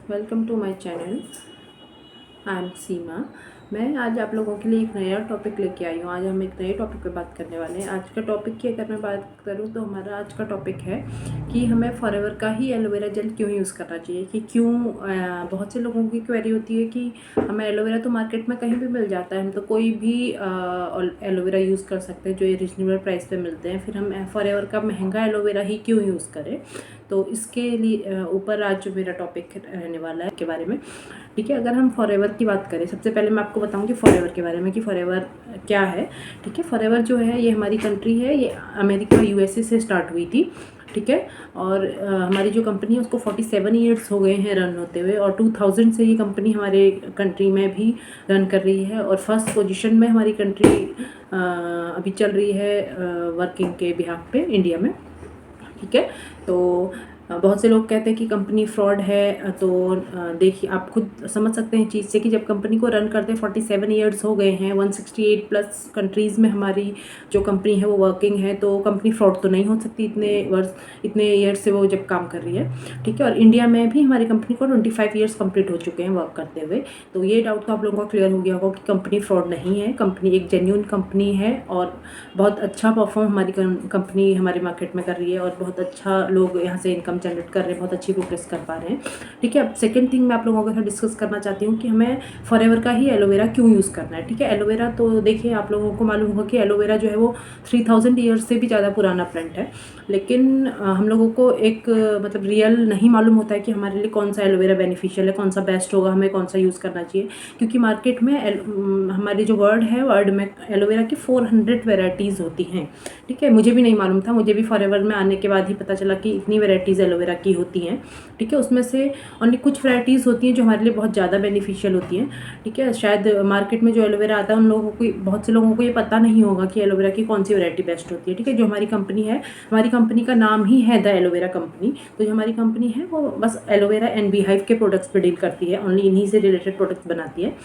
Welcome to my channel. I am Seema. मैं आज आप लोगों के लिए एक नया टॉपिक लेके आई हूँ। आज हम एक नए टॉपिक पे बात करने वाले हैं। आज का टॉपिक की अगर मैं बात करूँ तो हमारा आज का टॉपिक है कि हमें फॉरएवर का ही एलोवेरा जेल क्यों यूज़ करना चाहिए। कि क्यों बहुत से लोगों की क्वेरी होती है कि हमें एलोवेरा तो मार्केट में कहीं भी मिल जाता है, हम तो कोई भी एलोवेरा यूज़ कर सकते हैं जो ये रिजनेबल प्राइस पे मिलते हैं, फिर हम फॉरएवर का महंगा एलोवेरा ही क्यों यूज़ करें। तो इसके लिए ऊपर आज जो मेरा टॉपिक रहने वाला है के बारे में। ठीक है, अगर हम फॉरएवर की बात करें, सबसे पहले मैं आपको बताऊंगी फॉरएवर के बारे में कि फॉरएवर क्या है। ठीक है, फॉरएवर जो है ये हमारी कंट्री है, ये अमेरिका यूएसए से स्टार्ट हुई थी। ठीक है, और हमारी जो कंपनी है उसको 47 ईयर्स हो गए हैं रन होते हुए, और 2000 से ये कंपनी हमारे कंट्री में भी रन कर रही है। और फर्स्ट पोजीशन में हमारी कंट्री अभी चल रही है वर्किंग के बिहाफ पे इंडिया में। ठीक है, तो बहुत से लोग कहते हैं कि कंपनी फ्रॉड है, तो देखिए आप खुद समझ सकते हैं चीज़ से कि जब कंपनी को रन करते 47 ईयर्स हो गए हैं, 168 प्लस कंट्रीज़ में हमारी जो कंपनी है वो वर्किंग है, तो कंपनी फ्रॉड तो नहीं हो सकती इतने ईयर्स से वो जब काम कर रही है। ठीक है, और इंडिया में भी हमारी कंपनी को 25 ईयर्स कंप्लीट हो चुके हैं वर्क करते हुए। तो ये डाउट तो आप लोगों का क्लियर हो गया होगा कि कंपनी फ्रॉड नहीं है, कंपनी एक जेन्यून कंपनी है और बहुत अच्छा परफॉर्म हमारी कंपनी हमारे मार्केट में कर रही है, और बहुत अच्छा लोग यहाँ से इनकम जनरेट कर रहे हैं, बहुत अच्छी प्रोग्रेस कर पा रहे हैं। ठीक है, अब सेकंड थिंग मैं आप लोगों के साथ डिस्कस करना चाहती हूँ कि हमें फॉरएवर का ही एलोवेरा क्यों यूज़ करना है। ठीक है, एलोवेरा तो देखिए आप लोगों को मालूम होगा कि एलोवेरा जो है वो 3000 ईयर्स से भी ज़्यादा पुराना प्लांट है, लेकिन हम लोगों को एक मतलब रियल नहीं मालूम होता है कि हमारे लिए कौन सा एलोवेरा बेनिफिशियल है, कौन सा बेस्ट होगा, हमें कौन सा यूज़ करना चाहिए। क्योंकि मार्केट में हमारी जो वर्ड में एलोवेरा की 400 वेराइटीज़ होती हैं। ठीक है, मुझे भी नहीं मालूम था, मुझे भी फॉरएवर में आने के बाद ही पता चला कि इतनी वेराइटीज़ एलोवेरा की होती हैं। ठीक है, उसमें से ओनली कुछ वैराइटीज़ होती हैं जो हमारे लिए बहुत ज़्यादा बेनिफिशियल होती हैं। ठीक है, शायद मार्केट में जो एलोवेरा आता है उन लोगों को, बहुत से लोगों को ये पता नहीं होगा कि एलोवेरा की कौन सी वैरायटी बेस्ट होती है। ठीक है, जो हमारी कंपनी है, हमारी कंपनी का नाम ही है द एलोवेरा कंपनी, तो जो हमारी कंपनी है वो बस एलोवेरा एंड बीहाइव के प्रोडक्ट्स पे डील करती है, ओनली इन्हीं से रिलेटेड प्रोडक्ट्स बनाती है।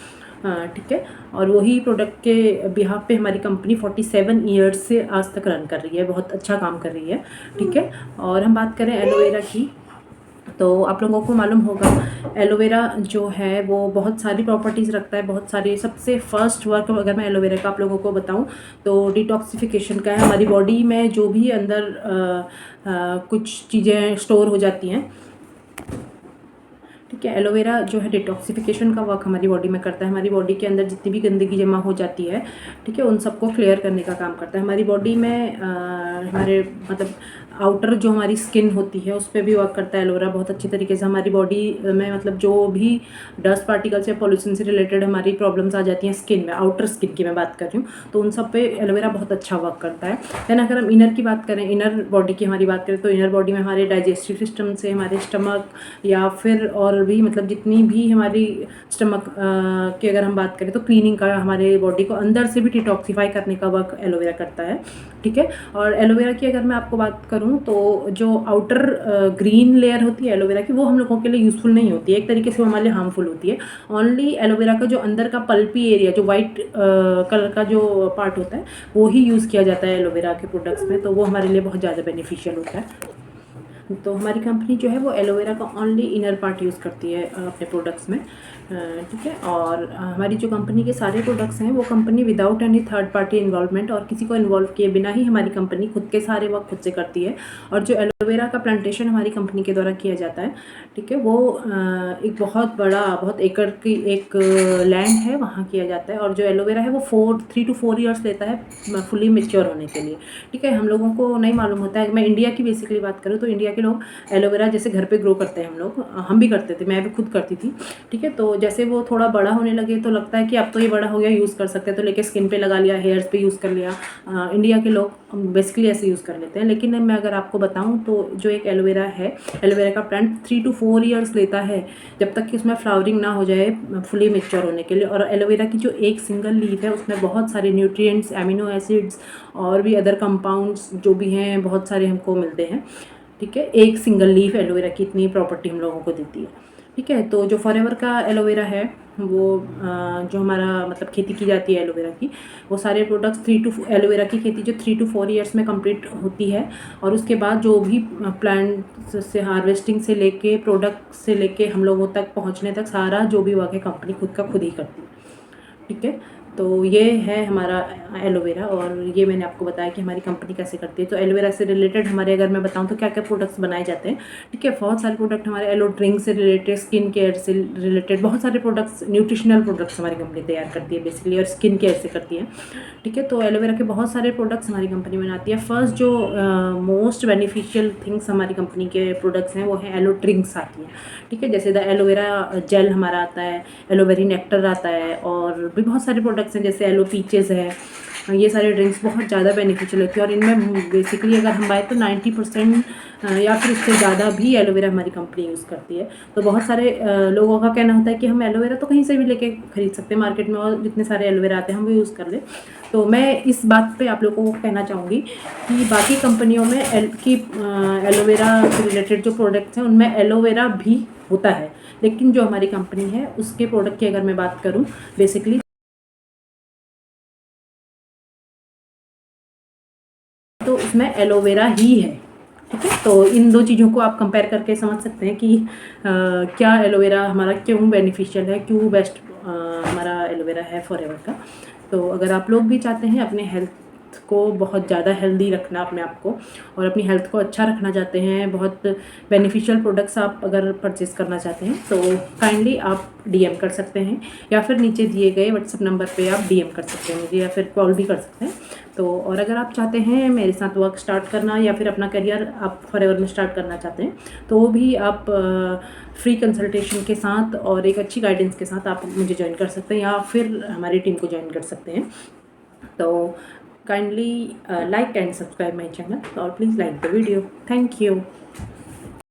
ठीक है, और वही प्रोडक्ट के बिहाफ पे हमारी कंपनी 47 ईयर्स से आज तक रन कर रही है, बहुत अच्छा काम कर रही है। ठीक है, और हम बात करें एलोवेरा की, तो आप लोगों को मालूम होगा एलोवेरा जो है वो बहुत सारी प्रॉपर्टीज़ रखता है, बहुत सारी। सबसे फर्स्ट वर्क अगर मैं एलोवेरा का आप लोगों को बताऊं तो डिटॉक्सिफिकेशन का है। हमारी बॉडी में जो भी अंदर कुछ चीज़ें स्टोर हो जाती हैं, ठीक है, एलोवेरा जो है डिटॉक्सिफिकेशन का वर्क हमारी बॉडी में करता है। हमारी बॉडी के अंदर जितनी भी गंदगी जमा हो जाती है, ठीक है, उन सबको क्लियर करने का काम करता है। हमारी बॉडी में हमारे मतलब आउटर जो हमारी स्किन होती है उस पर भी वर्क करता है एलोवेरा बहुत अच्छी तरीके से। हमारी बॉडी में मतलब जो भी डस्ट पार्टिकल्स या पॉल्यूशन से रिलेटेड हमारी प्रॉब्लम्स आ जाती हैं स्किन में, आउटर स्किन की मैं बात कर रही हूँ, तो उन सब पे एलोवेरा बहुत अच्छा वर्क करता है। देन अगर हम इनर की बात करें, इनर बॉडी की हमारी बात करें, तो इनर बॉडी में हमारे डाइजेस्टिव सिस्टम से, हमारे स्टमक या फिर और भी मतलब जितनी भी हमारी स्टमक की अगर हम बात करें तो क्लीनिंग का, हमारे बॉडी को अंदर से भी डिटॉक्सिफाई करने का वर्क एलोवेरा करता है। ठीक है, और एलोवेरा की अगर मैं आपको बात करूं तो जो आउटर ग्रीन लेयर होती है एलोवेरा की, वो हम लोगों के लिए यूज़फुल नहीं होती है, एक तरीके से वो हमारे लिए हार्मफुल होती है। ओनली एलोवेरा का जो अंदर का पल्पी एरिया, जो वाइट कलर का जो पार्ट होता है, वो ही यूज़ किया जाता है एलोवेरा के प्रोडक्ट्स में, तो वो हमारे लिए बहुत ज़्यादा बेनिफिशियल होता है। तो हमारी कंपनी जो है वो एलोवेरा का ओनली इनर पार्ट यूज़ करती है अपने प्रोडक्ट्स में। ठीक है, और हमारी जो कंपनी के सारे प्रोडक्ट्स हैं वो company without any third party involvement, और किसी को इन्वॉल्व किए बिना ही हमारी कंपनी खुद के सारे वर्क खुद से करती है। और जो एलोवेरा का प्लांटेशन हमारी कंपनी के द्वारा किया जाता है, ठीक है, वो एक बहुत बड़ा, बहुत एकड़ की एक लैंड है, वहाँ किया जाता है। और जो एलोवेरा है वो 3 to 4 ईयर्स लेता है फुली मेच्योर होने के लिए। ठीक है, हम लोगों को नहीं मालूम होता है। मैं इंडिया की बेसिकली बात करूँ तो इंडिया के लोग एलोवेरा जैसे घर पे ग्रो करते हैं, हम लोग, हम भी करते थे, मैं भी खुद करती थी। ठीक है, तो जैसे वो थोड़ा बड़ा होने लगे तो लगता है कि अब तो ये बड़ा हो गया, यूज़ कर सकते हैं, तो लेके स्किन पे लगा लिया, हेयर्स पे यूज़ कर लिया। इंडिया के लोग बेसिकली ऐसे यूज़ कर लेते हैं। लेकिन मैं अगर आपको बताऊँ तो जो एक एलोवेरा है, एलोवेरा का प्लांट 3 to 4 ईयर्स लेता है जब तक कि उसमें फ्लावरिंग ना हो जाए फुली मेच्योर होने के लिए। और एलोवेरा की जो एक सिंगल लीफ है उसमें बहुत सारे न्यूट्रिएंट्स, एमिनो एसिड्स और भी अदर कंपाउंड्स जो भी हैं बहुत सारे हमको मिलते हैं। ठीक है, एक सिंगल लीफ एलोवेरा की इतनी प्रॉपर्टी हम लोगों को देती है। ठीक है, तो जो फॉरएवर का एलोवेरा है वो जो हमारा मतलब खेती की जाती है एलोवेरा की, वो सारे प्रोडक्ट्स एलोवेरा की खेती जो 3 to 4 ईयर्स में कंप्लीट होती है। और उसके बाद जो भी प्लांट से हार्वेस्टिंग से लेके प्रोडक्ट से लेके हम लोगों तक पहुंचने तक सारा जो भी वर्क है कंपनी खुद ही करती है। ठीक है, तो ये है हमारा एलोवेरा, और ये मैंने आपको बताया कि हमारी कंपनी कैसे करती है। तो एलोवेरा से रिलेटेड हमारे, अगर मैं बताऊं तो क्या क्या प्रोडक्ट्स बनाए जाते हैं। ठीक है, बहुत सारे प्रोडक्ट हमारे एलो ड्रिंक से रिलेटेड, स्किन केयर से रिलेटेड, बहुत सारे प्रोडक्ट्स, न्यूट्रिशनल प्रोडक्ट्स हमारी कंपनी तैयार करती है बेसिकली, और स्किन केयर से करती है। ठीक है, तो एलोवेरा के बहुत सारे प्रोडक्ट्स हमारी कंपनी बनाती है। फर्स्ट जो मोस्ट बेनिफिशियल थिंग्स हमारी कंपनी के प्रोडक्ट्स हैं वो हैं एलो ड्रिंक्स आती हैं। ठीक है, जैसे द एलोवेरा जेल हमारा आता है, एलोवेरी नेक्टर आता है, और भी बहुत सारे प्रोडक्ट्स हैं जैसे एलो पीचेस है। ये सारे ड्रिंक्स बहुत ज़्यादा बेनिफिशियल होती है, और इनमें बेसिकली अगर हम बाय तो 90% या फिर उससे ज़्यादा भी एलोवेरा हमारी कंपनी यूज़ करती है। तो बहुत सारे लोगों का कहना होता है कि हम एलोवेरा तो कहीं से भी लेके खरीद सकते हैं मार्केट में, और जितने सारे एलोवेरा आते हैं हम वो यूज़ कर लें। तो मैं इस बात पे आप लोगों को कहना चाहूँगी कि बाकी कंपनियों में एलोवेरा से रिलेटेड जो प्रोडक्ट्स हैं उनमें एलोवेरा भी होता है, लेकिन जो हमारी कंपनी है उसके प्रोडक्ट की अगर मैं बात करूँ बेसिकली, तो उसमें एलोवेरा ही है। ठीक है, तो इन दो चीज़ों को आप कंपेयर करके समझ सकते हैं कि क्या एलोवेरा हमारा क्यों बेनिफिशियल है, क्यों बेस्ट हमारा एलोवेरा है फॉरएवर का। तो अगर आप लोग भी चाहते हैं अपने हेल्थ को बहुत ज़्यादा हेल्दी रखना, अपने आप को और अपनी हेल्थ को अच्छा रखना चाहते हैं, बहुत बेनिफिशियल प्रोडक्ट्स आप अगर परचेज़ करना चाहते हैं, तो काइंडली आप डीएम कर सकते हैं, या फिर नीचे दिए गए व्हाट्सएप नंबर पे आप डीएम कर सकते हैं मुझे, या फिर कॉल भी कर सकते हैं। तो और अगर आप चाहते हैं मेरे साथ वर्क स्टार्ट करना, या फिर अपना करियर आप फॉरएवर में स्टार्ट करना चाहते हैं, तो वो भी आप फ्री कंसल्टेशन के साथ और एक अच्छी गाइडेंस के साथ आप मुझे ज्वाइन कर सकते हैं, या फिर हमारी टीम को ज्वाइन कर सकते हैं। तो kindly like and subscribe my channel, or please like the video. Thank you.